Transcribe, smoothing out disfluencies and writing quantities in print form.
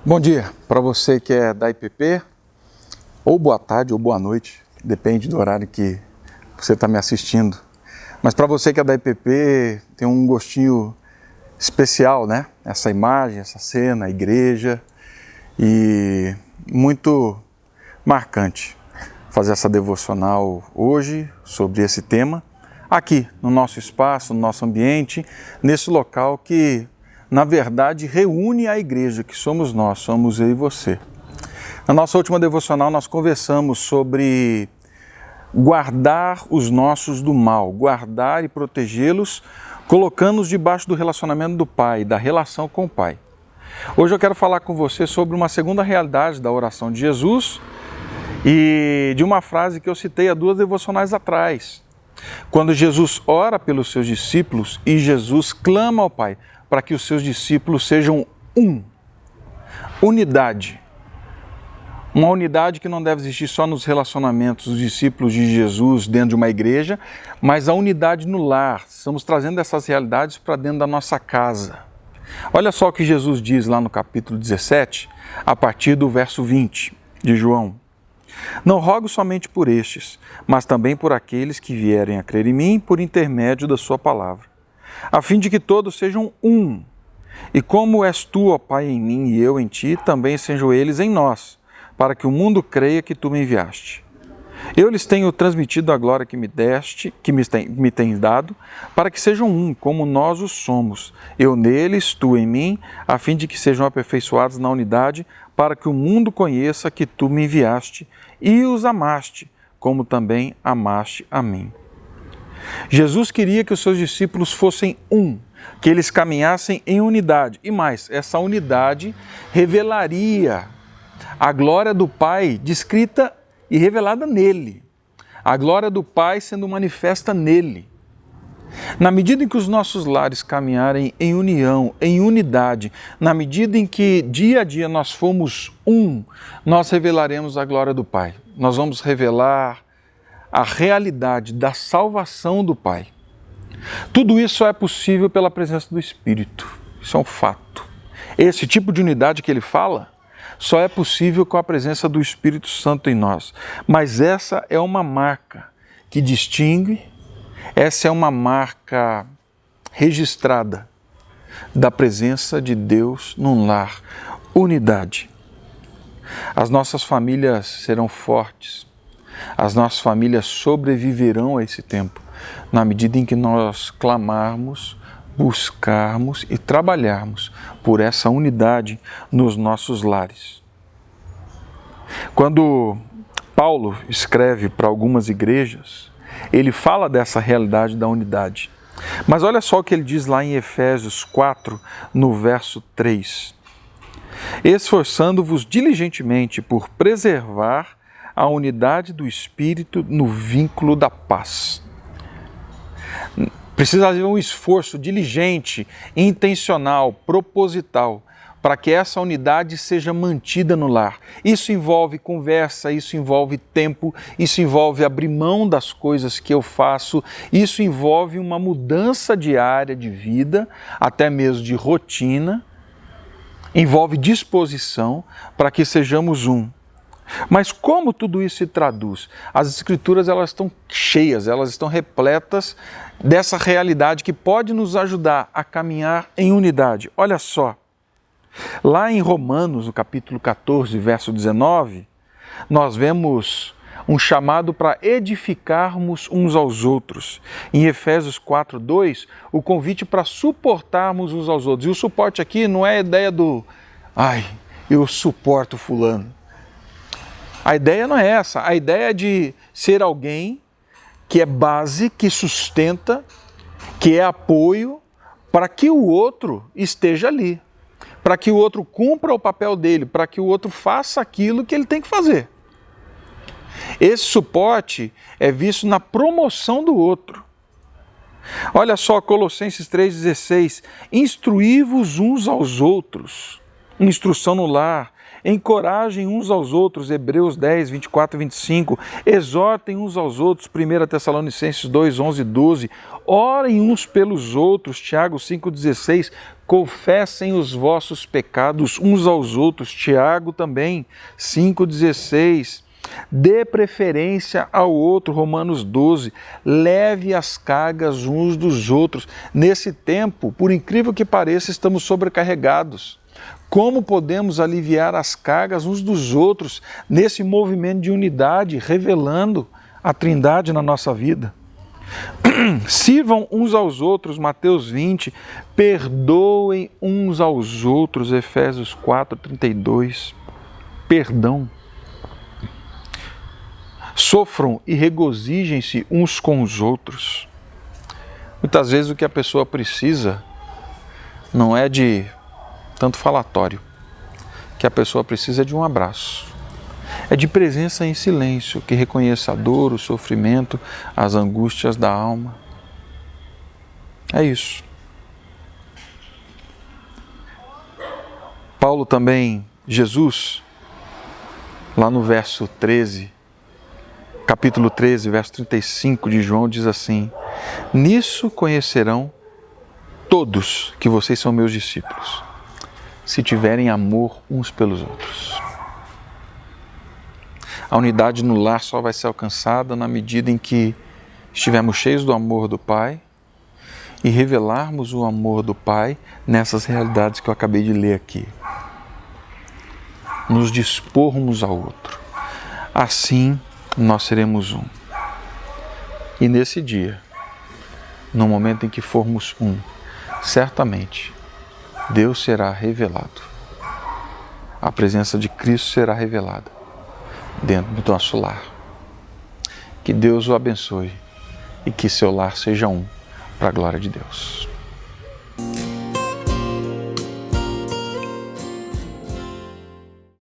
Bom dia para você que é da IPP, ou boa tarde ou boa noite, depende do horário que você está me assistindo. Mas para você que é da IPP, tem um gostinho especial, né? Essa imagem, essa cena, a igreja, e muito marcante fazer essa devocional hoje sobre esse tema, aqui no nosso espaço, no nosso ambiente, nesse local que na verdade reúne a igreja, que somos nós, somos eu e você. Na nossa última devocional nós conversamos sobre guardar os nossos do mal, guardar e protegê-los, colocando-os debaixo do relacionamento do Pai, da relação com o Pai. Hoje eu quero falar com você sobre uma segunda realidade da oração de Jesus e de uma frase que eu citei há 2 devocionais atrás. Quando Jesus ora pelos seus discípulos e Jesus clama ao Pai para que os seus discípulos sejam unidade. Uma unidade que não deve existir só nos relacionamentos dos discípulos de Jesus dentro de uma igreja, mas a unidade no lar. Estamos trazendo essas realidades para dentro da nossa casa. Olha só o que Jesus diz lá no capítulo 17, a partir do verso 20 de João. Não rogo somente por estes, mas também por aqueles que vierem a crer em mim por intermédio da sua palavra, a fim de que todos sejam um. E como és tu, ó Pai, em mim e eu em ti, também sejam eles em nós, para que o mundo creia que tu me enviaste. Eu lhes tenho transmitido a glória que me deste, que me tens dado, para que sejam um, como nós os somos, eu neles, tu em mim, a fim de que sejam aperfeiçoados na unidade, para que o mundo conheça que tu me enviaste e os amaste, como também amaste a mim. Jesus queria que os seus discípulos fossem um, que eles caminhassem em unidade. E mais, essa unidade revelaria a glória do Pai descrita e revelada nele. A glória do Pai sendo manifesta nele. Na medida em que os nossos lares caminharem em união, em unidade, na medida em que dia a dia nós formos um, nós revelaremos a glória do Pai. Nós vamos revelar a realidade da salvação do Pai. Tudo isso é possível pela presença do Espírito. Isso é um fato. Esse tipo de unidade que ele fala só é possível com a presença do Espírito Santo em nós. Mas essa é uma marca que distingue, essa é uma marca registrada da presença de Deus num lar. Unidade. As nossas famílias serão fortes. As nossas famílias sobreviverão a esse tempo, na medida em que nós clamarmos, buscarmos e trabalharmos por essa unidade nos nossos lares. Quando Paulo escreve para algumas igrejas, ele fala dessa realidade da unidade. Mas olha só o que ele diz lá em Efésios 4, no verso 3. Esforçando-vos diligentemente por preservar a unidade do Espírito no vínculo da paz. Precisa haver um esforço diligente, intencional, proposital, para que essa unidade seja mantida no lar. Isso envolve conversa, isso envolve tempo, isso envolve abrir mão das coisas que eu faço, isso envolve uma mudança diária de vida, até mesmo de rotina, envolve disposição para que sejamos um. Mas como tudo isso se traduz? As Escrituras elas estão cheias, elas estão repletas dessa realidade que pode nos ajudar a caminhar em unidade. Olha só, lá em Romanos, no capítulo 14, verso 19, nós vemos um chamado para edificarmos uns aos outros. Em Efésios 4, 2, o convite para suportarmos uns aos outros. E o suporte aqui não é a ideia do, eu suporto fulano. A ideia não é essa, a ideia é de ser alguém que é base, que sustenta, que é apoio para que o outro esteja ali, para que o outro cumpra o papel dele, para que o outro faça aquilo que ele tem que fazer. Esse suporte é visto na promoção do outro. Olha só, Colossenses 3,16, instruí-vos uns aos outros, instrução no lar, Encorajem uns aos outros, Hebreus 10, 24 e 25. Exortem uns aos outros, 1 Tessalonicenses 2, 11 e 12. Orem uns pelos outros, Tiago 5, 16. Confessem os vossos pecados uns aos outros, Tiago também, 5, 16. Dê preferência ao outro, Romanos 12. Leve as cargas uns dos outros. Nesse tempo, por incrível que pareça, estamos sobrecarregados. Como podemos aliviar as cargas uns dos outros nesse movimento de unidade, revelando a Trindade na nossa vida? Sirvam uns aos outros, Mateus 20. Perdoem uns aos outros, Efésios 4, 32. Perdão. Sofram e regozijem-se uns com os outros. Muitas vezes o que a pessoa precisa não é de tanto falatório, que a pessoa precisa de um abraço. É de presença em silêncio, que reconheça a dor, o sofrimento, as angústias da alma. É isso. Paulo também, Jesus, lá no verso 13, capítulo 13, verso 35 de João, diz assim: nisso conhecerão todos que vocês são meus discípulos, se tiverem amor uns pelos outros. A unidade no lar só vai ser alcançada na medida em que estivermos cheios do amor do Pai e revelarmos o amor do Pai nessas realidades que eu acabei de ler aqui. Nos dispormos ao outro. Assim, nós seremos um. E nesse dia, no momento em que formos um, certamente Deus será revelado. A presença de Cristo será revelada dentro do nosso lar. Que Deus o abençoe e que seu lar seja um para a glória de Deus.